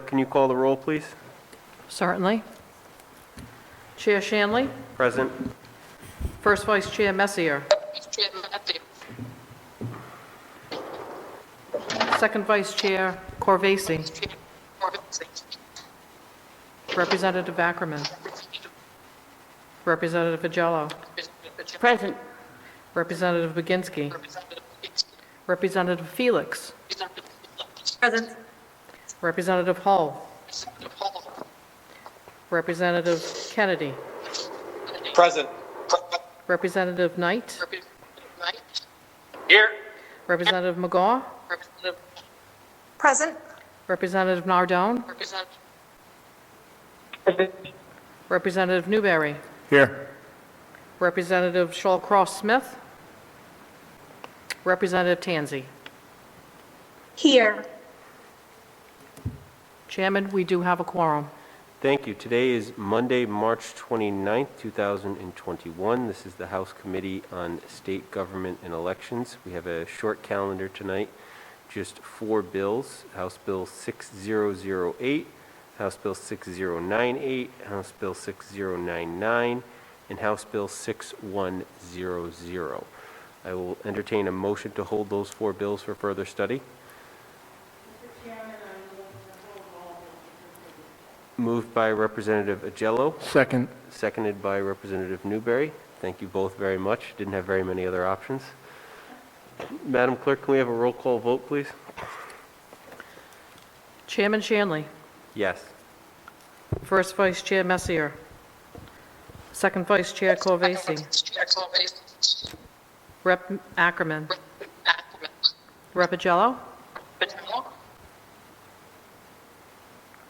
can you call the roll, please? Certainly. Chair Shanley, Present. First Vice Chair Messier, Second Vice Chair Corvacing, Representative Ackerman, Representative Agello, Present. Representative Baginski, Representative Felix, Present. Representative Hull, Representative Kennedy, Present. Representative Knight, Here. Representative McGaw, Present. Representative Nardone, Representative Newberry, Here. Representative Shawcross-Smith, Representative Tansy. Here. Chairman, we do have a quorum. Thank you. Today is Monday, March 29th, 2021. This is the House Committee on State Government and Elections. We have a short calendar tonight, just 4 bills: House Bill 6008, House Bill 6098, House Bill 6099, and House Bill 6100. I will entertain a motion to hold those 4 bills for further study. Moved by Representative Agello, Second. seconded by Representative Newberry. Thank you both very much. Didn't have very many other options. Madam Clerk, can we have a roll call vote, please? Chairman Shanley, Yes. First Vice Chair Messier, Second Vice Chair Corvacing, Rep. Ackerman, Rep. Agello,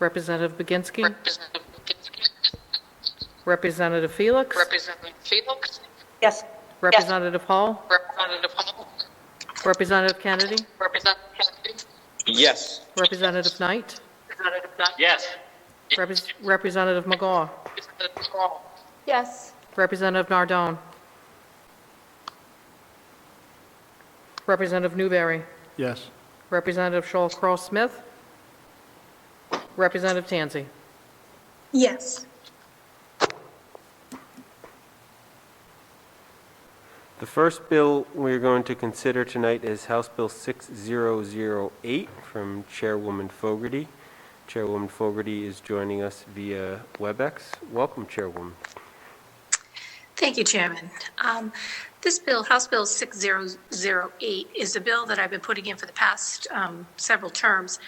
Representative Baginski, Representative Felix, Yes. Representative Hall, Representative Kennedy, Yes. Representative Knight, Yes. Representative McGaw, Yes. Representative Nardone, Representative Newberry, Yes. Representative Shawcross-Smith, Representative Tansy. Yes. The first bill we're going to consider tonight is House Bill 6008 from Chairwoman Fogarty. Chairwoman Fogarty is joining us via WebEx. Welcome, Chairwoman. Thank you, Chairman. This bill, House Bill 6008, is a bill that I've been putting in for the past several terms.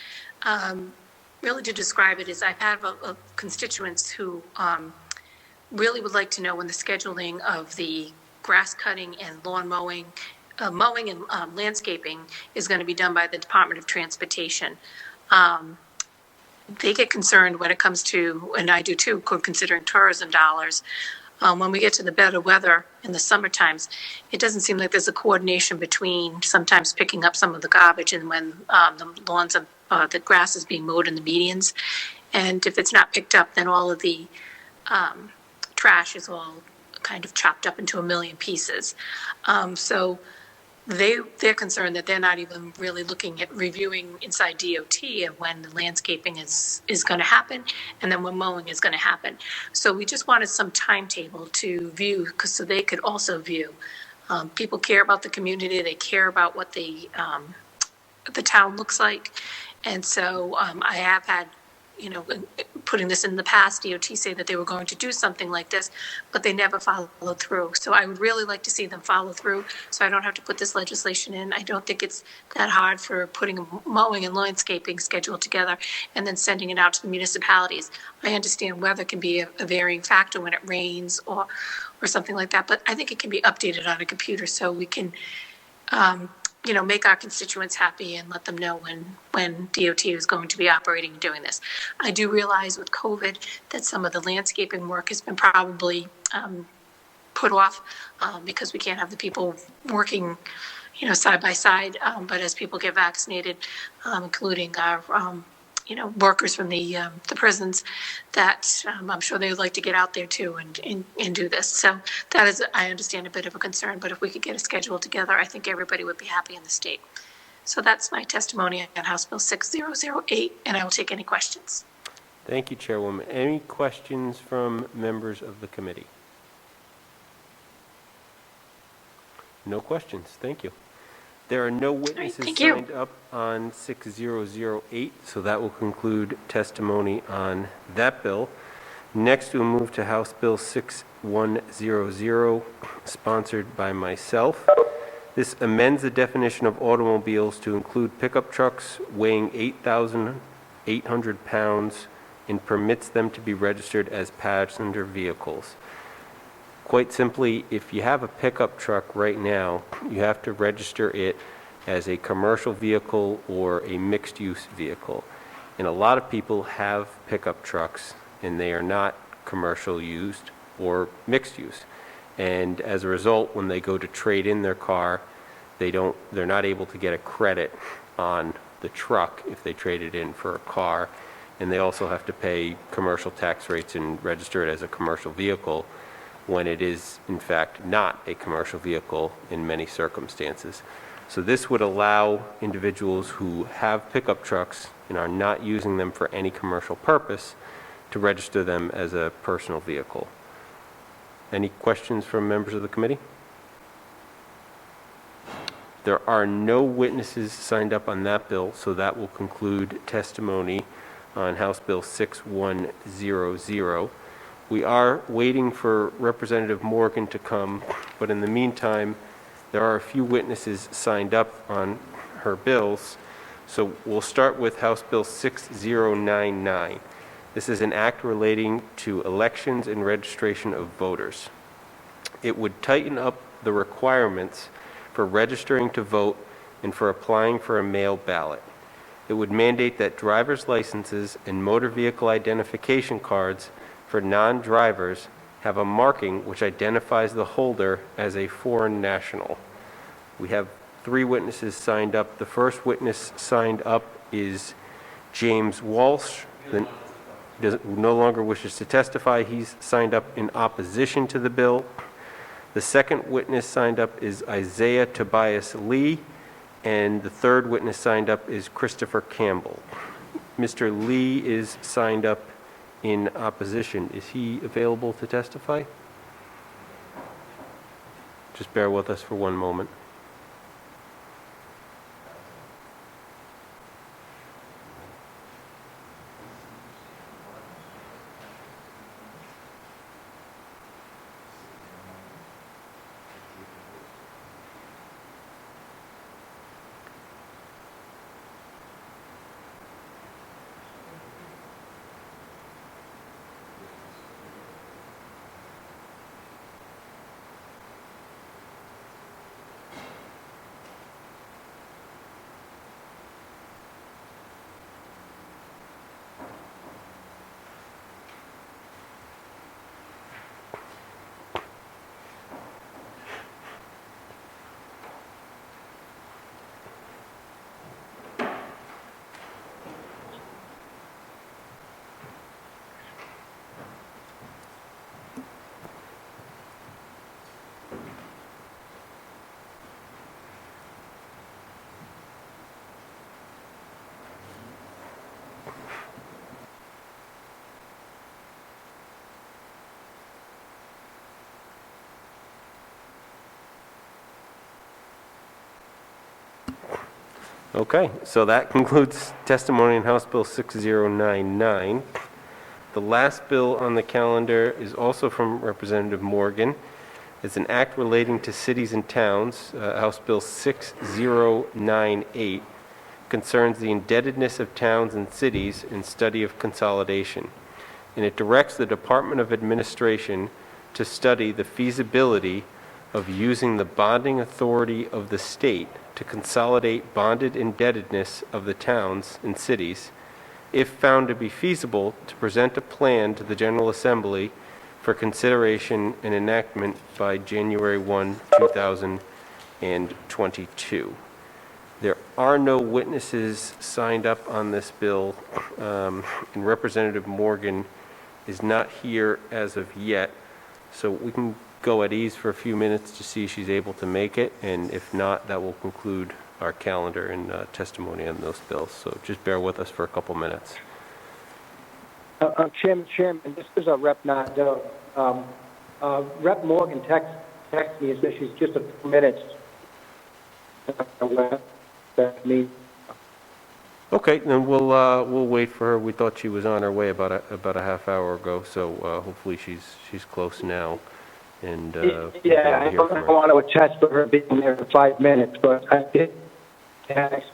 Really, to describe it, is I've had constituents who really would like to know when the scheduling of the grass cutting and lawn mowing, mowing and landscaping is going to be done by the Department of Transportation. They get concerned when it comes to, and I do too, considering tourism dollars. When we get to the better weather in the summer times, it doesn't seem like there's a coordination between sometimes picking up some of the garbage and when the lawns of the grass is being mowed in the medians. And if it's not picked up, then all of the trash is all kind of chopped up into a million pieces. So they're concerned that they're not even really looking at reviewing inside DOT of when the landscaping is going to happen and then when mowing is going to happen. So we just wanted some timetable to view, so they could also view. People care about the community. They care about what the town looks like. And so I have had, putting this in the past, DOT say that they were going to do something like this, but they never followed through. So I would really like to see them follow through so I don't have to put this legislation in. I don't think it's that hard for putting a mowing and landscaping schedule together and then sending it out to the municipalities. I understand weather can be a varying factor when it rains or something like that, but I think it can be updated on a computer so we can make our constituents happy and let them know when DOT is going to be operating and doing this. I do realize with COVID that some of the landscaping work has been probably put off because we can't have the people working, side by side. But as people get vaccinated, including our workers from the prisons, that I'm sure they would like to get out there too and do this. So that is, I understand, a bit of a concern, but if we could get a schedule together, I think everybody would be happy in the state. So that's my testimony on House Bill 6008, and I will take any questions. Thank you, Chairwoman. Any questions from members of the committee? No questions. Thank you. There are no witnesses thank you. signed up on 6008, so that will conclude testimony on that bill. Next, we'll move to House Bill 6100, sponsored by myself. This amends the definition of automobiles to include pickup trucks weighing 8,800 pounds and permits them to be registered as passenger vehicles. Quite simply, if you have a pickup truck right now, you have to register it as a commercial vehicle or a mixed-use vehicle. And a lot of people have pickup trucks, and they are not commercial used or mixed use. And as a result, when they go to trade in their car, they're not able to get a credit on the truck if they trade it in for a car. And they also have to pay commercial tax rates and register it as a commercial vehicle when it is, in fact, not a commercial vehicle in many circumstances. So this would allow individuals who have pickup trucks and are not using them for any commercial purpose to register them as a personal vehicle. Any questions from members of the committee? There are no witnesses signed up on that bill, so that will conclude testimony on House Bill 6100. We are waiting for Representative Morgan to come, but in the meantime, there are a few witnesses signed up on her bills. So we'll start with House Bill 6099. This is an act relating to elections and registration of voters. It would tighten up the requirements for registering to vote and for applying for a mail ballot. It would mandate that driver's licenses and motor vehicle identification cards for non-drivers have a marking which identifies the holder as a foreign national. We have 3 witnesses signed up. The first witness signed up is James Walsh, who no longer wishes to testify. He's signed up in opposition to the bill. The second witness signed up is Isaiah Tobias Lee, and the third witness signed up is Christopher Campbell. Mr. Lee is signed up in opposition. Is he available to testify? Just bear with us for one moment. Okay, so that concludes testimony on House Bill 6099. The last bill on the calendar is also from Representative Morgan. It's an act relating to cities and towns. House Bill 6098 concerns the indebtedness of towns and cities and study of consolidation. And it directs the Department of Administration to study the feasibility of using the bonding authority of the state to consolidate bonded indebtedness of the towns and cities, if found to be feasible, to present a plan to the General Assembly for consideration and enactment by January 1, 2022. There are no witnesses signed up on this bill, and Representative Morgan is not here as of yet, so we can go at ease for a few minutes to see if she's able to make it, and if not, that will conclude our calendar and testimony on those bills. So just bear with us for a couple minutes. Chairman, this is Rep. Nardone. Rep. Morgan texted me and said she's just a few minutes. Okay, then we'll wait for her. We thought she was on her way about a half hour ago, so hopefully she's close now. And we'll be yeah, I able to hear don't from her. want to attest for her being there for 5 minutes, but I did text.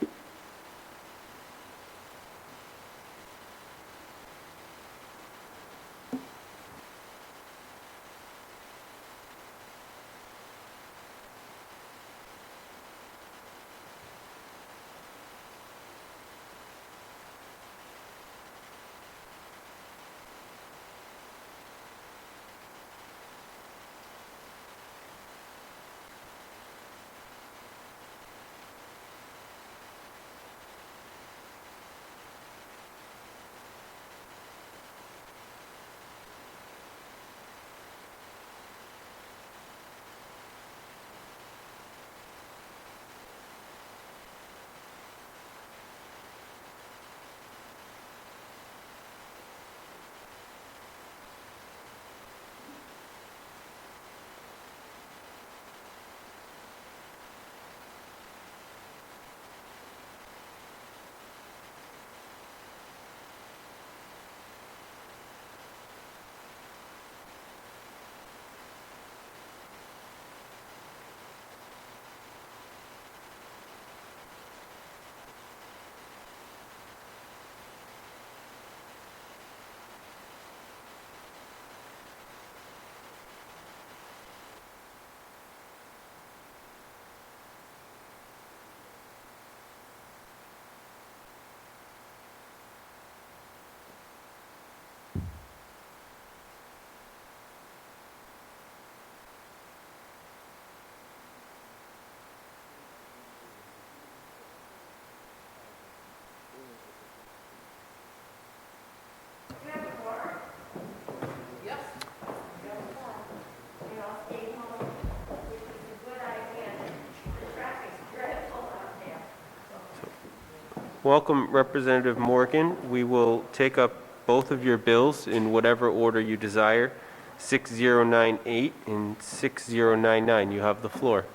Welcome, Representative Morgan. We will take up both of your bills in whatever order you desire, 6098 and 6099. You have the floor. Okay,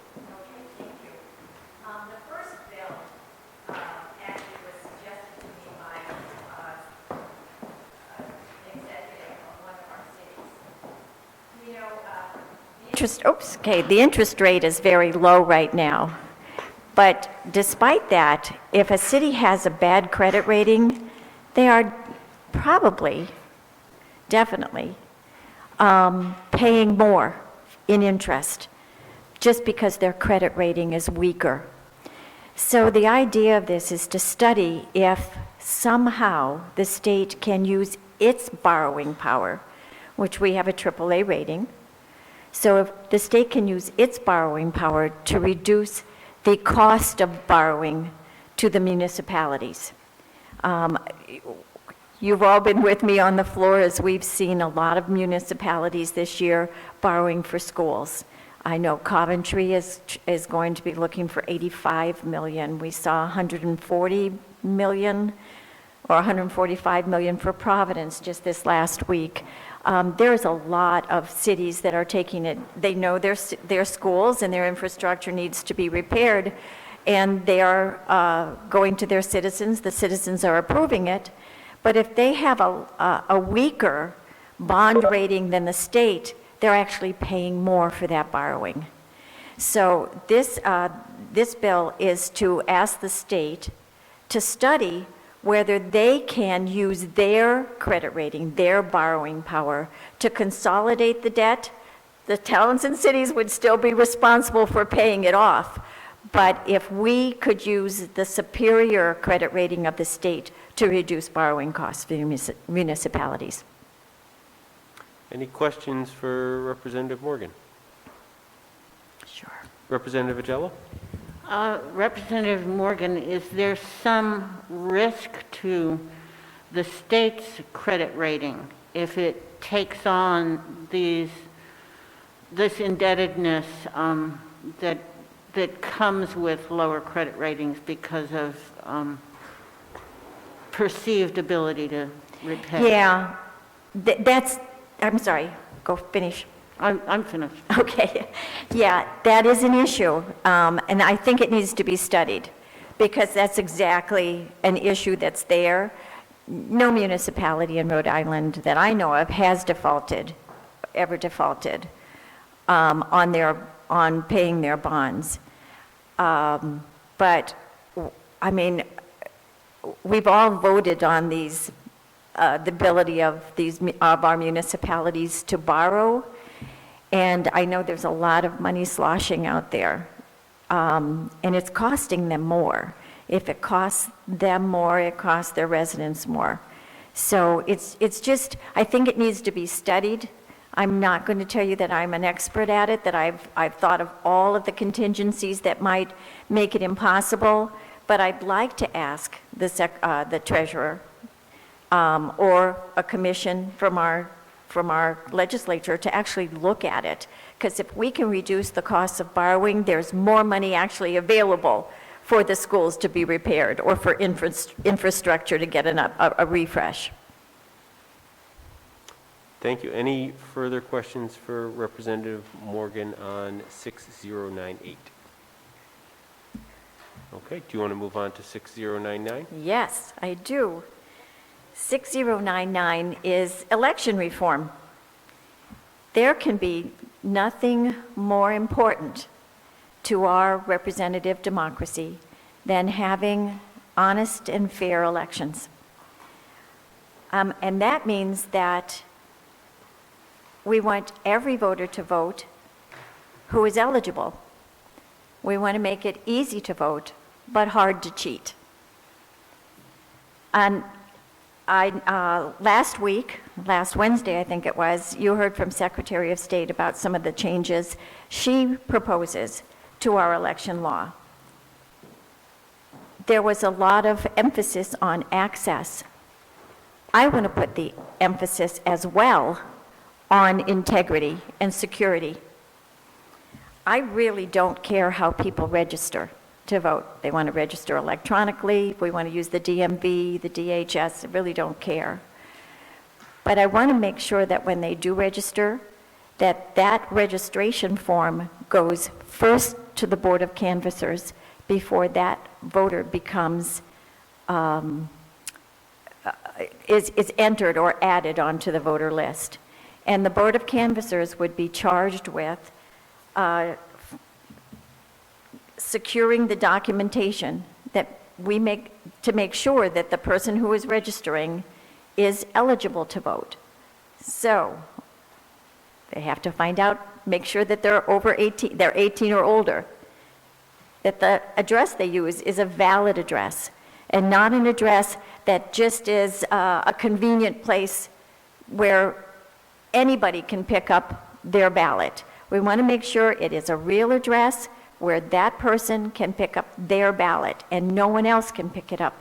thank you. The first bill actually was suggested to me by an executive of one of our cities. You know, the interest rate is very low right now. But despite that, if a city has a bad credit rating, they are probably, definitely, paying more in interest just because their credit rating is weaker. So the idea of this is to study if somehow the state can use its borrowing power, which we have a AAA rating. So if the state can use its borrowing power to reduce the cost of borrowing to the municipalities. You've all been with me on the floor as we've seen a lot of municipalities this year borrowing for schools. I know Coventry is going to be looking for 85 million. We saw 140 million or 145 million for Providence just this last week. There's a lot of cities that are taking it. They know their schools and their infrastructure needs to be repaired, and they are going to their citizens. The citizens are approving it. But if they have a weaker bond rating than the state, they're actually paying more for that borrowing. So this bill is to ask the state to study whether they can use their credit rating, their borrowing power, to consolidate the debt. The towns and cities would still be responsible for paying it off. But if we could use the superior credit rating of the state to reduce borrowing costs for municipalities. Any questions for Representative Morgan? Sure. Representative Agello? Representative Morgan, is there some risk to the state's credit rating if it takes on this indebtedness that that comes with lower credit ratings because of perceived ability to repay. Yeah, that's, I'm sorry, go finish. I'm finished. Okay, yeah, that is an issue, and I think it needs to be studied, because that's exactly an issue that's there. No municipality in Rhode Island that I know of has ever defaulted on paying their bonds. But, I mean, we've all voted on these, the ability of our municipalities to borrow, and I know there's a lot of money sloshing out there, and it's costing them more. If it costs them more, it costs their residents more. So it's just, I think it needs to be studied. I'm not going to tell you that I'm an expert at it, that I've thought of all of the contingencies that might make it impossible, but I'd like to ask the treasurer or a commission from our legislature to actually look at it. Because if we can reduce the costs of borrowing, there's more money actually available for the schools to be repaired or for infrastructure to get a refresh. Thank you. Any further questions for Representative Morgan on 6098? Okay, do you want to move on to 6099? Yes, I do. 6099 is election reform. There can be nothing more important to our representative democracy than having honest and fair elections. And that means that we want every voter to vote who is eligible. We want to make it easy to vote, but hard to cheat. And last Wednesday, I think it was, you heard from Secretary of State about some of the changes she proposes to our election law. There was a lot of emphasis on access. I want to put the emphasis as well on integrity and security. I really don't care how people register to vote. They want to register electronically, if we want to use the DMV, the DHS, I really don't care. But I want to make sure that when they do register, that registration form goes first to the Board of Canvassers before that voter becomes, is entered or added onto the voter list. And the Board of Canvassers would be charged with securing the documentation that we make to make sure that the person who is registering is eligible to vote. So they have to find out, make sure that they're over 18, they're 18 or older, that the address they use is a valid address and not an address that just is a convenient place where anybody can pick up their ballot. We want to make sure it is a real address where that person can pick up their ballot and no one else can pick it up.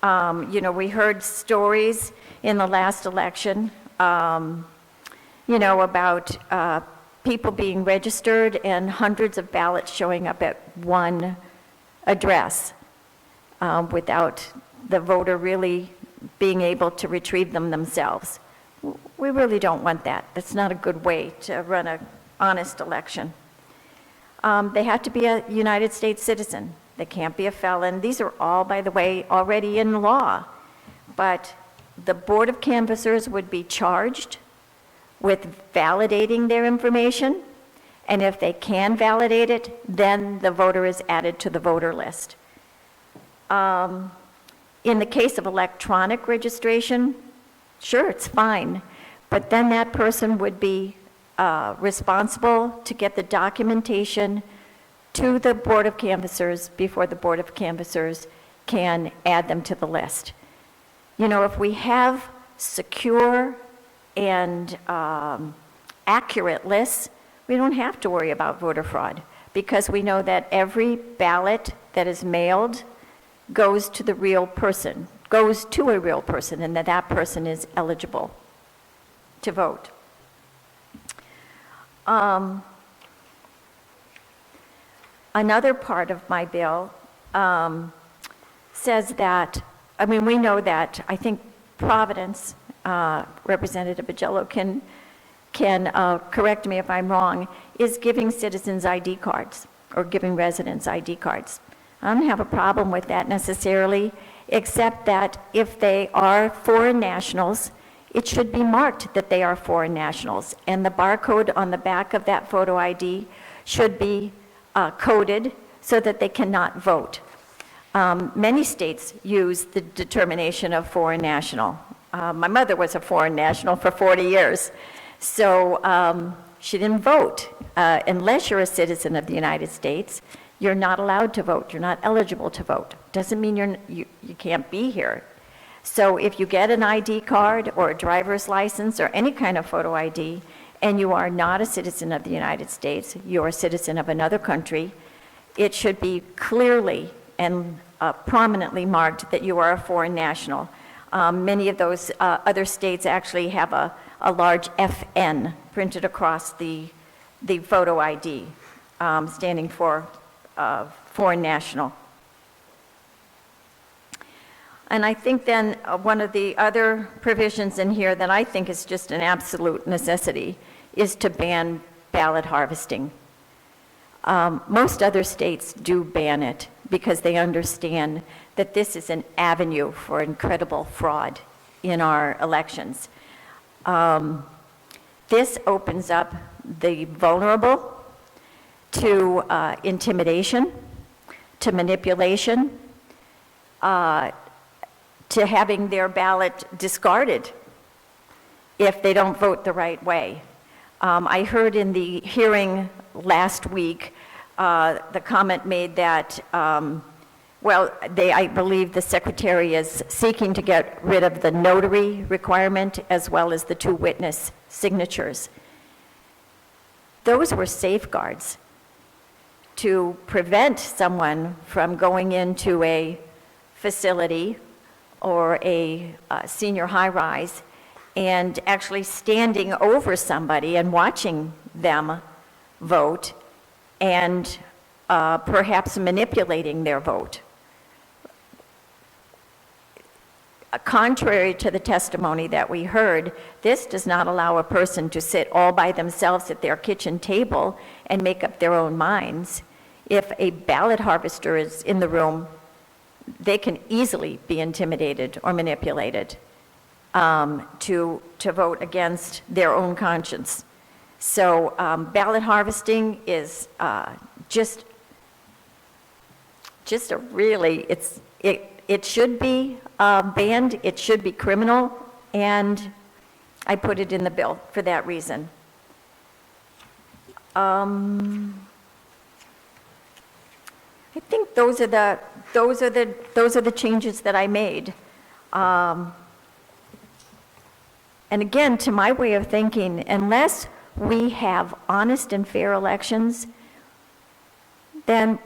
We heard stories in the last election, about people being registered and hundreds of ballots showing up at one address without the voter really being able to retrieve them themselves. We really don't want that. That's not a good way to run an honest election. They have to be a United States citizen. They can't be a felon. These are all, by the way, already in law. But the Board of Canvassers would be charged with validating their information, and if they can validate it, then the voter is added to the voter list. In the case of electronic registration, sure, it's fine, but then that person would be responsible to get the documentation to the Board of Canvassers before the Board of Canvassers can add them to the list. If we have secure and accurate lists, we don't have to worry about voter fraud, because we know that every ballot that is mailed goes to a real person, and that person is eligible to vote. Another part of my bill says that, I mean, we know that, I think Providence, Representative Agello can correct me if I'm wrong, is giving citizens ID cards or giving residents ID cards. I don't have a problem with that necessarily, except that if they are foreign nationals, it should be marked that they are foreign nationals, and the barcode on the back of that photo ID should be coded so that they cannot vote. Many states use the determination of foreign national. My mother was a foreign national for 40 years, so she didn't vote. Unless you're a citizen of the United States, you're not allowed to vote. You're not eligible to vote. Doesn't mean you can't be here. So if you get an ID card or a driver's license or any kind of photo ID, and you are not a citizen of the United States, you're a citizen of another country, it should be clearly and prominently marked that you are a foreign national. Many of those other states actually have a large FN printed across the photo ID, standing for foreign national. And I think then one of the other provisions in here that I think is just an absolute necessity is to ban ballot harvesting. Most other states do ban it because they understand that this is an avenue for incredible fraud in our elections. This opens up the vulnerable to intimidation, to manipulation, to having their ballot discarded if they don't vote the right way. I heard in the hearing last week the comment made that, I believe the secretary is seeking to get rid of the notary requirement as well as the 2 witness signatures. Those were safeguards to prevent someone from going into a facility or a senior high-rise and actually standing over somebody and watching them vote and perhaps manipulating their vote. Contrary to the testimony that we heard, this does not allow a person to sit all by themselves at their kitchen table and make up their own minds. If a ballot harvester is in the room, they can easily be intimidated or manipulated to vote against their own conscience. So ballot harvesting is just a really, it should be banned, it should be criminal, and I put it in the bill for that reason. I think those are the changes that I made. And again, to my way of thinking, unless we have honest and fair elections, then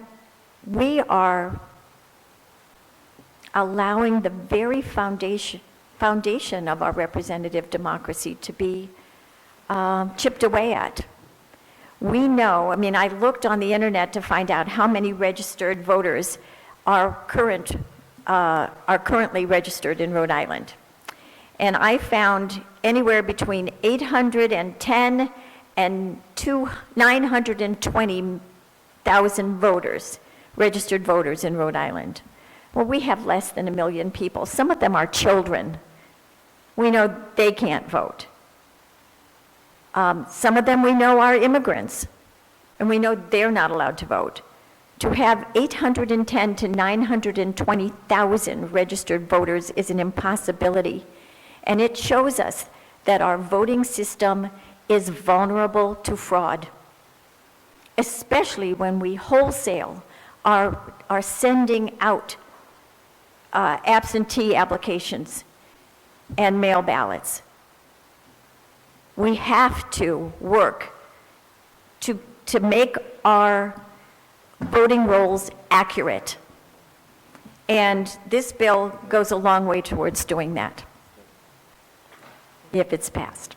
we are allowing the very foundation of our representative democracy to be chipped away at. We know, I mean, I looked on the internet to find out how many registered voters are currently registered in Rhode Island. And I found anywhere between 810 and 920,000 voters, registered voters in Rhode Island. Well, we have less than 1 million people. Some of them are children. We know they can't vote. Some of them we know are immigrants, and we know they're not allowed to vote. To have 810 to 920,000 registered voters is an impossibility, and it shows us that our voting system is vulnerable to fraud, especially when we wholesale are sending out absentee applications and mail ballots. We have to work to make our voting rolls accurate. And this bill goes a long way towards doing that, if it's passed.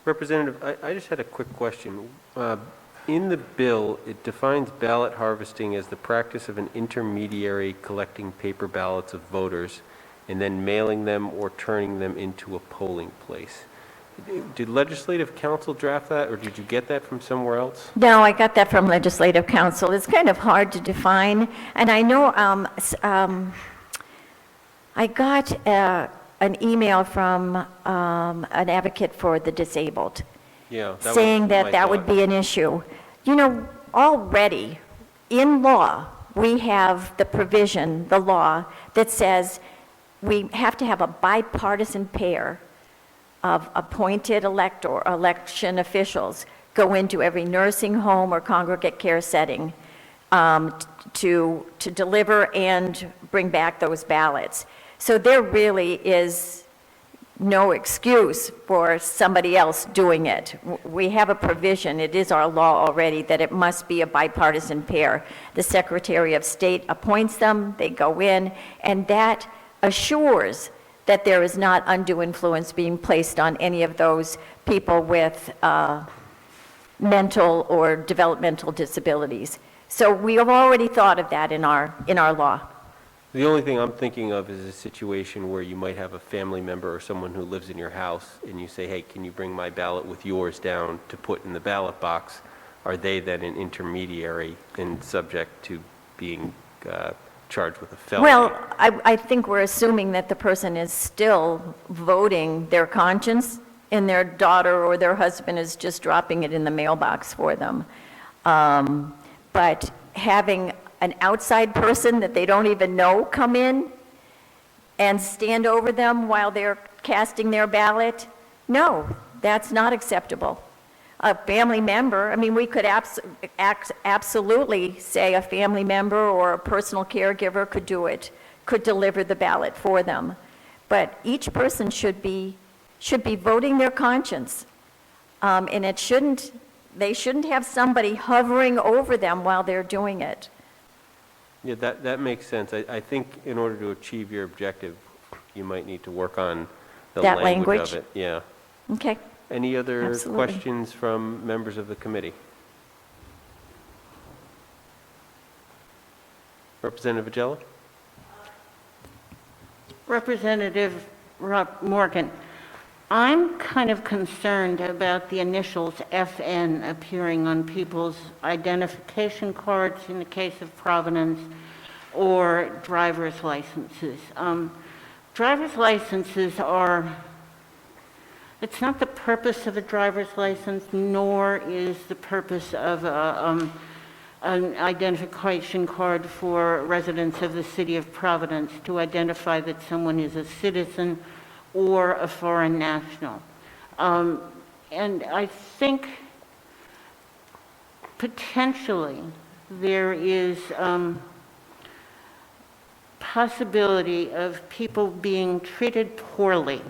Representative, I just had a quick question. in the bill, it defines ballot harvesting as the practice of an intermediary collecting paper ballots of voters and then mailing them or turning them into a polling place. Did Legislative Council draft that, or did you get that from somewhere else? No, I got that from Legislative Council. It's kind of hard to define, and I know I got an email from an advocate for the disabled Yeah. That saying was that my that would thought. be an issue. You know, already in law, we have the provision, the law, that says we have to have a bipartisan pair of appointed election officials go into every nursing home or congregate care setting to deliver and bring back those ballots. So there really is no excuse for somebody else doing it. We have a provision, it is our law already, that it must be a bipartisan pair. The Secretary of State appoints them, they go in, and that assures that there is not undue influence being placed on any of those people with mental or developmental disabilities. So we have already thought of that in our law. The only thing I'm thinking of is a situation where you might have a family member or someone who lives in your house, and you say, hey, can you bring my ballot with yours down to put in the ballot box? Are they then an intermediary and subject to being charged with a felony? Well, I think we're assuming that the person is still voting their conscience, and their daughter or their husband is just dropping it in the mailbox for them. But having an outside person that they don't even know come in and stand over them while they're casting their ballot, no, that's not acceptable. A family member, I mean, we could absolutely say a family member or a personal caregiver could do it, could deliver the ballot for them. But each person should be voting their conscience. And they shouldn't have somebody hovering over them while they're doing it. Yeah, that makes sense. I think in order to achieve your objective, you might need to work on the That language language? of it. Yeah. Okay. Any other Absolutely. questions from members of the committee? Representative Agella? Representative Morgan, I'm kind of concerned about the initials FN appearing on people's identification cards in the case of Providence or driver's licenses. Driver's licenses are, it's not the purpose of a driver's license, nor is the purpose of an identification card for residents of the city of Providence to identify that someone is a citizen or a foreign national. And I think potentially there is possibility of people being treated poorly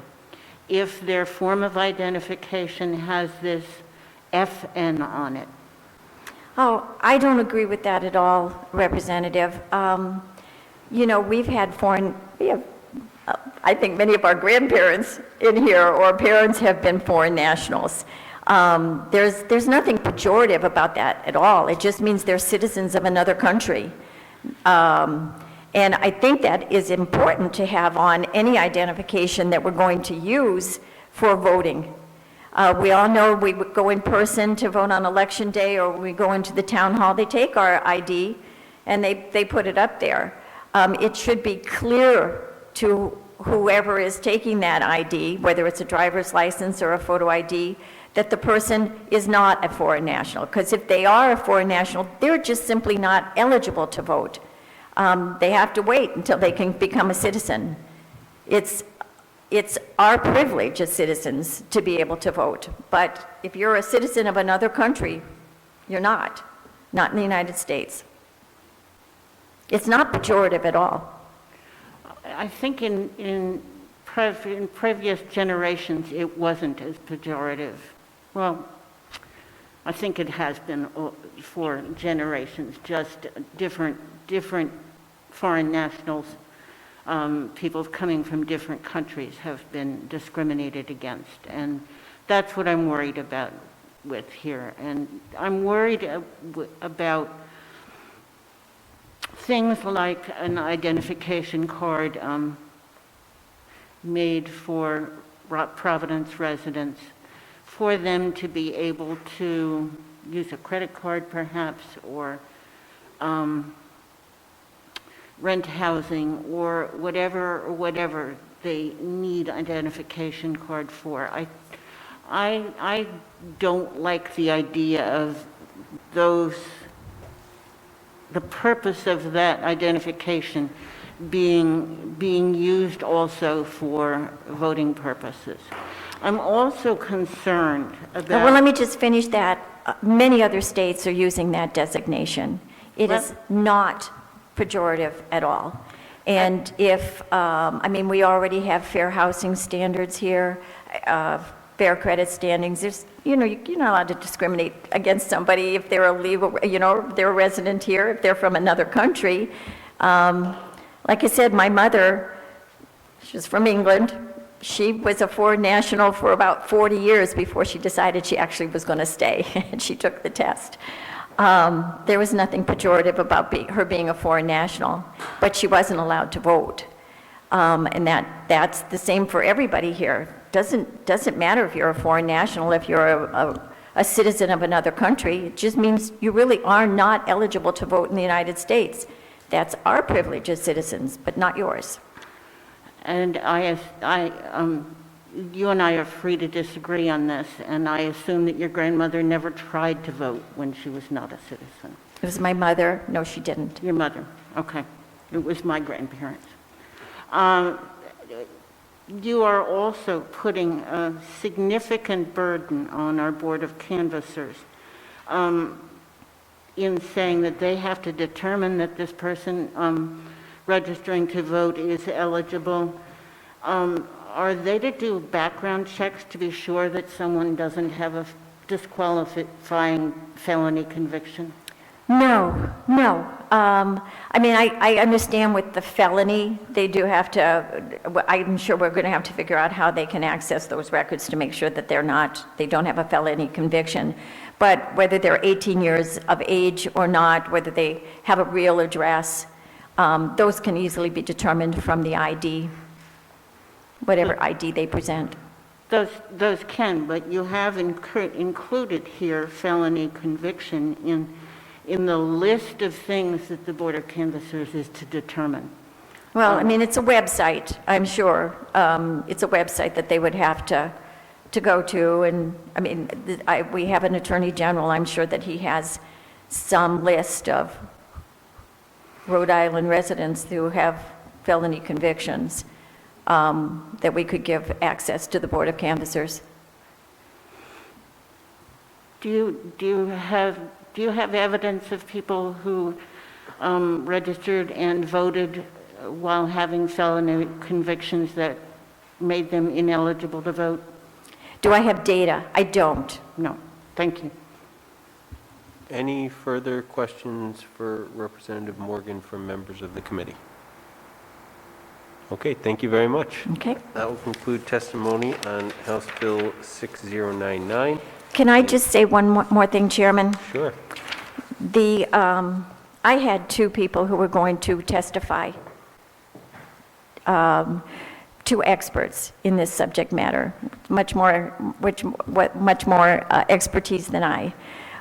if their form of identification has this FN on it. Oh, I don't agree with that at all, Representative. You know, we have, I think many of our grandparents in here or parents have been foreign nationals. There's nothing pejorative about that at all. It just means they're citizens of another country. And I think that is important to have on any identification that we're going to use for voting. We all know we would go in person to vote on election day, or we go into the town hall, they take our ID and they put it up there. It should be clear to whoever is taking that ID, whether it's a driver's license or a photo ID, that the person is not a foreign national. Because if they are a foreign national, they're just simply not eligible to vote. They have to wait until they can become a citizen. It's our privilege as citizens to be able to vote. But if you're a citizen of another country, you're not in the United States. It's not pejorative at all. I think in previous generations, it wasn't as pejorative. Well, I think it has been for generations, just different foreign nationals, people coming from different countries have been discriminated against. And that's what I'm worried about. with here. And I'm worried about things like an identification card made for Providence residents, for them to be able to use a credit card perhaps, or rent housing, or whatever they need identification card for. I don't like the idea of the purpose of that identification being used also for voting purposes. I'm also concerned about... Well, let me just finish that. Many other states are using that designation. It is not pejorative at all. And if, we already have fair housing standards here, fair credit standings. There's, you're not allowed to discriminate against somebody if they're a legal, if they're a resident here, if they're from another country. Like I said, my mother, she's from England. She was a foreign national for about 40 years before she decided she actually was going to stay, and she took the test. There was nothing pejorative about her being a foreign national, but she wasn't allowed to vote. And that's the same for everybody here. Doesn't matter if you're a foreign national, if you're a citizen of another country. It just means you really are not eligible to vote in the United States. That's our privilege as citizens, but not yours. And you and I are free to disagree on this, and I assume that your grandmother never tried to vote when she was not a citizen. It was my mother. No, she didn't. Your mother, okay. It was my grandparents. You are also putting a significant burden on our Board of Canvassers in saying that they have to determine that this person registering to vote is eligible. Are they to do background checks to be sure that someone doesn't have a disqualifying felony conviction? No. I understand with the felony, they do have to, I'm sure we're going to have to figure out how they can access those records to make sure that they don't have a felony conviction. But whether they're 18 years of age or not, whether they have a real address, those can easily be determined from the ID, whatever ID they present. Those can, but you have included here felony conviction in the list of things that the Board of Canvassers is to determine. Well, it's a website, I'm sure. It's a website that they would have to go to, and we have an Attorney General. I'm sure that he has some list of Rhode Island residents who have felony convictions that we could give access to the Board of Canvassers. Do you have evidence of people who registered and voted while having felony convictions that made them ineligible to vote? Do I have data? I don't. No. Thank you. Any further questions for Representative Morgan from members of the committee? Okay, thank you very much. Okay. That will conclude testimony on House Bill 6099. Can I just say one more thing, Chairman? Sure. I had two people who were going to testify, two experts in this subject matter, much more expertise than I.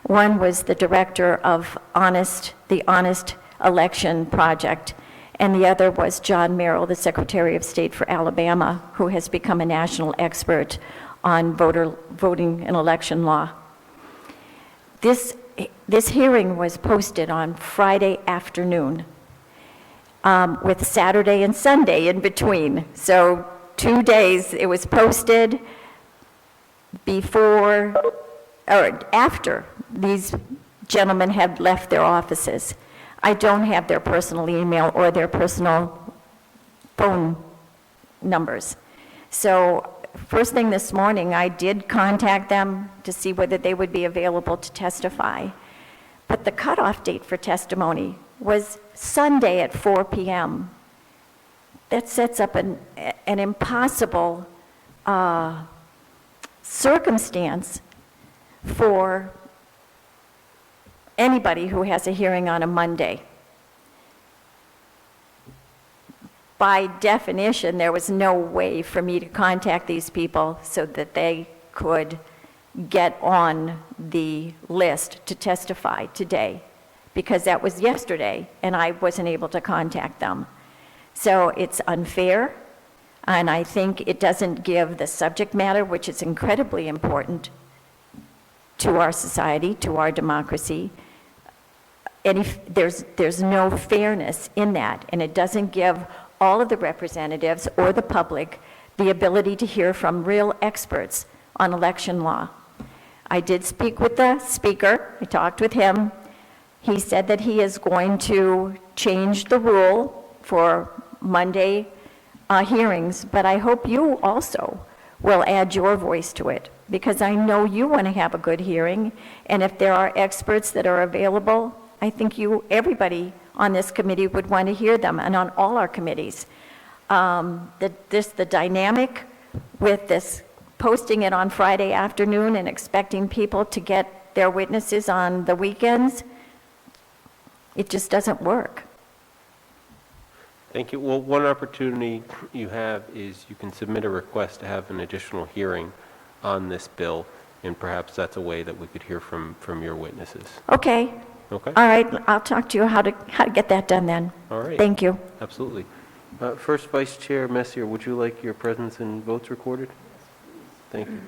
One was the director of the Honest Election Project, and the other was John Merrill, the Secretary of State for Alabama, who has become a national expert on voting and election law. This hearing was posted on Friday afternoon, with Saturday and Sunday in between. So 2 days it was posted before or after these gentlemen had left their offices. I don't have their personal email or their personal phone numbers. So first thing this morning, I did contact them to see whether they would be available to testify. But the cutoff date for testimony was Sunday at 4 p.m. That sets up an impossible circumstance for anybody who has a hearing on a Monday. By definition, there was no way for me to contact these people so that they could get on the list to testify today, because that was yesterday, and I wasn't able to contact them. So it's unfair, and I think it doesn't give the subject matter, which is incredibly important to our society, to our democracy, there's no fairness in that, and it doesn't give all of the representatives or the public the ability to hear from real experts on election law. I did speak with the speaker. I talked with him. He said that he is going to change the rule for Monday hearings, but I hope you also will add your voice to it, because I know you want to have a good hearing, and if there are experts that are available, I think everybody on this committee would want to hear them, and on all our committees. The dynamic with this posting it on Friday afternoon and expecting people to get their witnesses on the weekends, it just doesn't work. Thank you. Well, one opportunity you have is you can submit a request to have an additional hearing on this bill, and perhaps that's a way that we could hear from your witnesses. Okay. Okay? All right, I'll talk to you how to get that done then. All right. Thank you. Absolutely. First Vice Chair Messier, would you like your presence and votes recorded? Thank you. All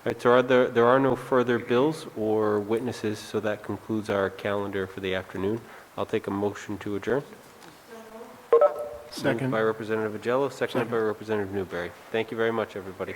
right, so there are no further bills or witnesses, so that concludes our calendar for the afternoon. I'll take a motion to adjourn. Moved by Representative Agello, seconded by Representative Newberry. Thank you very much, everybody.